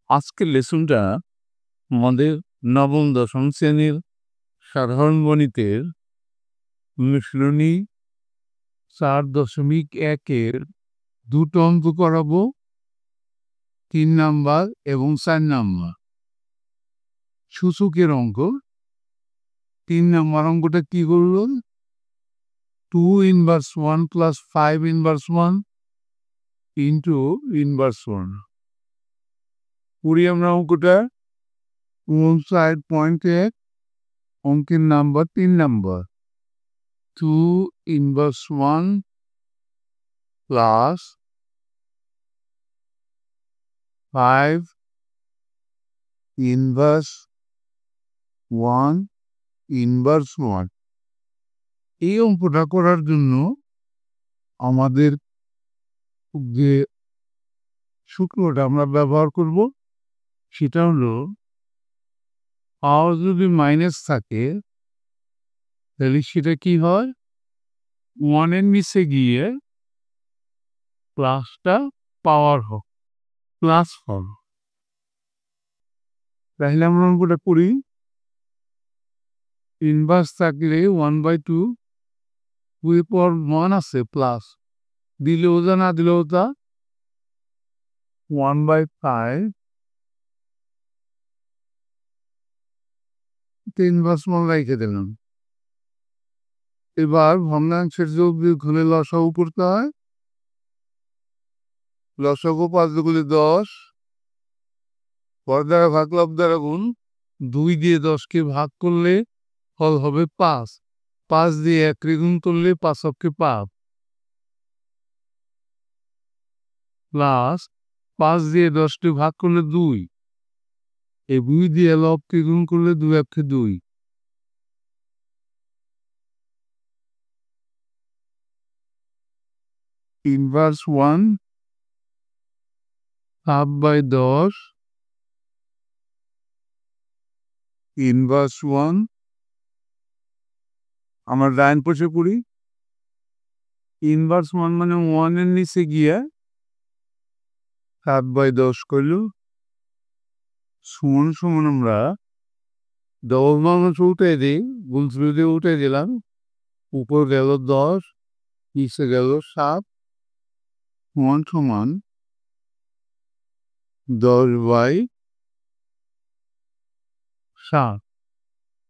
আজকের লেসনটা আমাদের নবম দশম শ্রেণীর সাধারণ গণিতের অনুশীলনী 4.1-এর দুটো অঙ্ক করাবো, 3 নাম্বার এবং 4 নাম্বার। সূচকের অঙ্ক। 3 নাম্বার অঙ্কটা কি করলো? 2 inverse 1 plus 5 inverse 1 into inverse 1। করি আমরা অঙ্কটা। 5.1 অঙ্কের number 3 number. 2 inverse 1 plus 5 inverse 1 inverse 1। এই অঙ্কটা করার জন্য আমাদের যে সূত্রটা আমরা ব্যবহার করব সেটা হলো, পাওয়ার যদি মাইনাস থাকে তাহলে সেটা কি হয়, 1-এর নিচে গিয়ে প্লাসটা পাওয়ার হোক, প্লাস হবে। তাহলে আমরা অঙ্কটা করি। ইনভার্স থাকলে 1/2, 2 আছে প্লাস, দিলেও যা না দিলেও তা, 1/5 ইনভার্স 1 রেখে দিলাম। এবার ভগ্নাংশের যোগ বিয়োগ হলে লসাগু করতে হয়। লসাগু 5 দুগুণে 10, পর দ্বারা ভাগ লব দ্বারা গুণ। 2 দিয়ে 10কে ভাগ করলে ফল হবে 5। 5 দিয়ে 1 গুণ করলে 5 অক্ষে 5, প্লাস 5 দিয়ে 10কে ভাগ করলে 2, এই 2 দিয়ে লবকে গুণ করলে 2 অক্ষে 2। Inverse 1 half/10 inverse 1। আমরা ডাইন পাশে পড়ি। ইনভার্স 1 মানে 1-এর নিচে গিয়ে 7/10 করলো সমান সমান আমরা ডবল মানুষ উঠে দিই, গুণসূত্র দিয়ে উঠে দিলাম। উপর গেল 10, নিচে গেল 7, সমান সমান 10/7।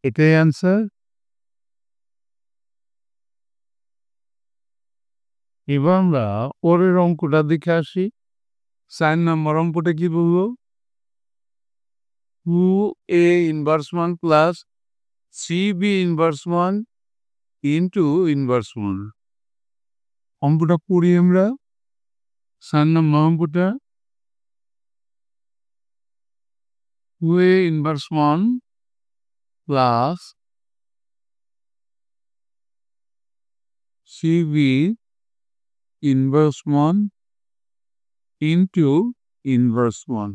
এটাই অ্যান্সার। এবার আমরা পরের অঙ্কটা দেখে আসি। 4 নম্বর অঙ্কটা কি বলবো? 2a inverse 1 plus 3b inverse 1 into inverse 1। অঙ্কটা করি আমরা। 4 নম্বর অঙ্কটা 2a inverse 1 plus 3b inverse 1 into inverse 1।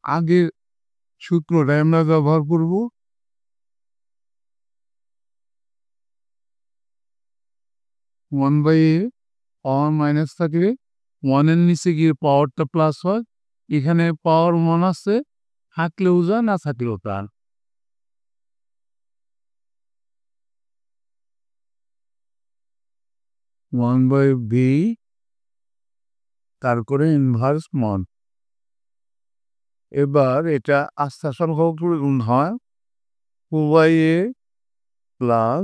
আগে সূত্রটা আমরা ব্যবহার করব। 1/a পাওয়ার মাইনাস থাকলে 1-এর নিচে গিয়ে পাওয়ারটা প্লাস হয়। এখানে পাওয়ার 1 আছে, থাকলেও যা না থাকলেও তা। 1/b তারপরে ইনভার্স 1। এবার এটা আস্তে আস্তে করে গুণ হয়। 2/a plus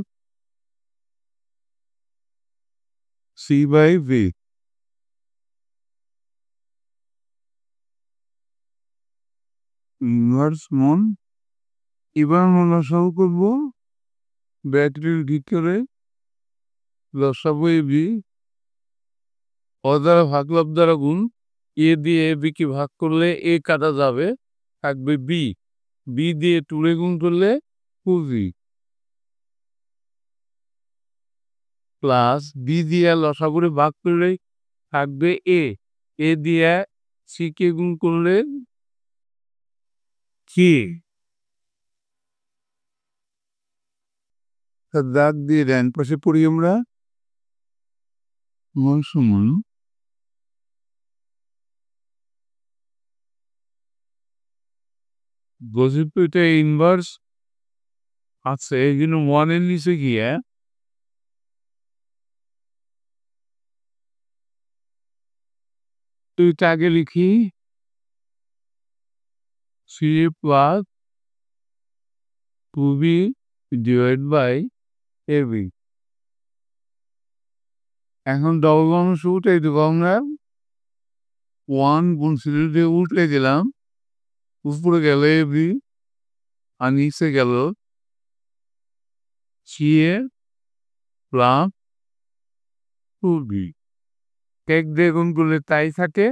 3/b inverse 1। এবার আমরা লসাগু করব। ব্র্যাকেটের ভিতরে লসাগু ab, দ্বারা ভাগ লব দ্বারা গুণ। এ দিয়ে বি কে ভাগ করলে এ কাটা যাবে, থাকবে বি। বি দিয়ে 2 গুণ করলে 2b প্লাস বি দিয়ে লসাগুরে ভাগ করলে থাকবে এ। এ দিয়ে সি কে গুণ করলে কে। দাগ দিয়ে ডান পাশে পড়ি আমরা। সমান যেহেতু এটা ইনভার্স আছে এই জন্য 1 এর নিচে গিয়ে তো এটা আগে লিখি c plus 2b divide by ab এখন ডবল মানুষ উঠাই দেবো আমরা 1 গুণ সিরিজ দিয়ে উঠে গেলাম উপরে গেল ab আর নিচে গেল c প্লাস 2b এক দিয়ে গুণ করলে তাই থাকে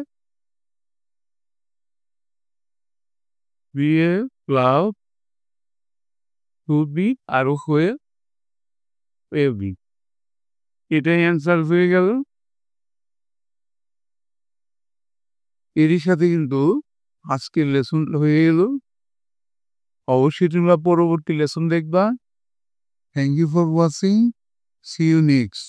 b প্লাস 2b আর হয়ে ab এটাই অ্যান্সার হয়ে গেল এরই সাথে কিন্তু আজকের লেসন হয়ে গেল অবশ্যই তোমরা পরবর্তী লেসন দেখবা thank you for watching see you next